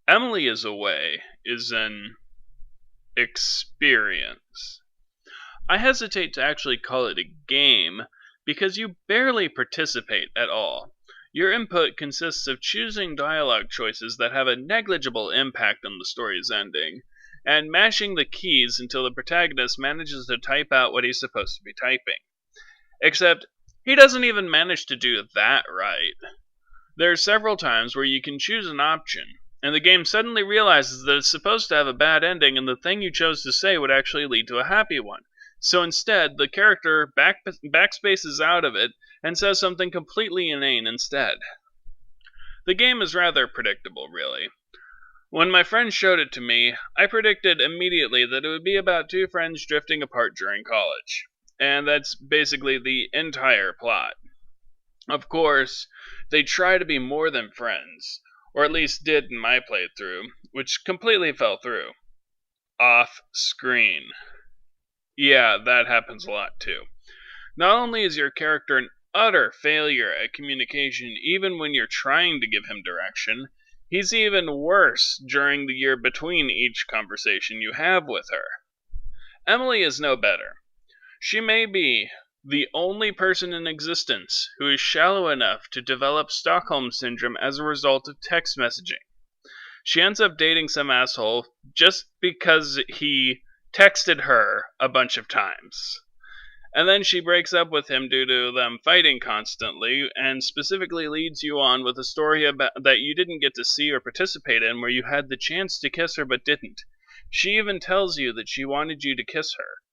Emily is away is an experience. I hesitate to actually call it a game because you barely participate at all. Your input consists of choosing dialogue choices that have a negligible impact on the story's ending, and mashing the keys until the protagonist manages to type out what he's supposed to be typing. Except, he doesn't even manage to do that right. There are several times where you can choose an option, and the game suddenly realizes that it's supposed to have a bad ending and the thing you chose to say would actually lead to a happy one. So instead, the character backspaces out of it and says something completely inane instead. The game is rather predictable, really. When my friend showed it to me, I predicted immediately that it would be about two friends drifting apart during college. And that's basically the entire plot. Of course, they try to be more than friends, or at least did in my playthrough, which completely fell through. Off screen. Yeah, that happens a lot too. Not only is your character an utter failure at communication even when you're trying to give him direction, he's even worse during the year between each conversation you have with her. Emily is no better. She may be the only person in existence who is shallow enough to develop Stockholm Syndrome as a result of text messaging. She ends up dating some asshole just because he texted her a bunch of times. And then she breaks up with him due to them fighting constantly, and specifically leads you on with a story about that you didn't get to see or participate in where you had the chance to kiss her but didn't. She even tells you that she wanted you to kiss her.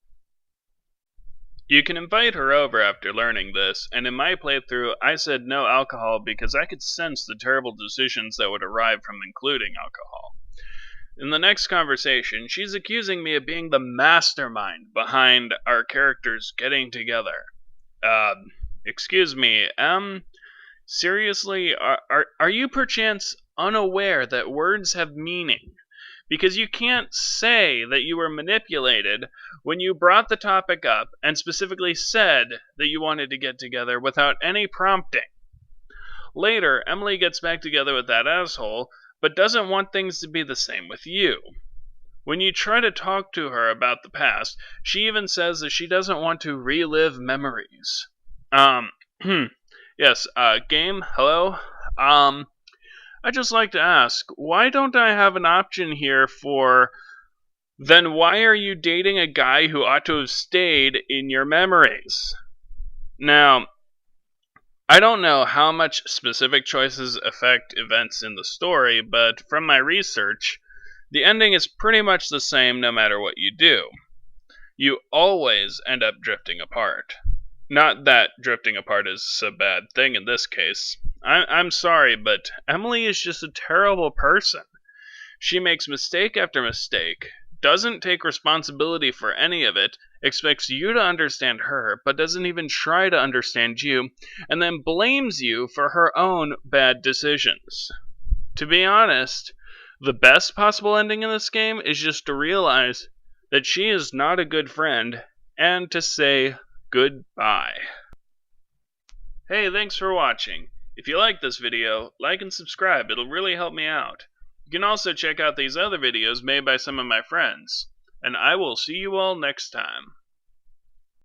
You can invite her over after learning this, and in my playthrough I said no alcohol because I could sense the terrible decisions that would arrive from including alcohol. In the next conversation, she's accusing me of being the mastermind behind our characters getting together. Excuse me, seriously, are you perchance unaware that words have meaning? Because you can't say that you were manipulated when you brought the topic up and specifically said that you wanted to get together without any prompting. Later, Emily gets back together with that asshole, but doesn't want things to be the same with you. When you try to talk to her about the past, she even says that she doesn't want to relive memories. Yes, game, hello? I'd just like to ask, why don't I have an option here for, then why are you dating a guy who ought to have stayed in your memories? Now, I don't know how much specific choices affect events in the story, but from my research, the ending is pretty much the same no matter what you do. You always end up drifting apart. Not that drifting apart is a bad thing in this case. I'm sorry, but Emily is just a terrible person. She makes mistake after mistake, doesn't take responsibility for any of it, expects you to understand her, but doesn't even try to understand you, and then blames you for her own bad decisions. To be honest, the best possible ending in this game is just to realize that she is not a good friend, and to say goodbye. Hey, thanks for watching. If you like this video, like and subscribe, it'll really help me out. You can also check out these other videos made by some of my friends, and I will see you all next time.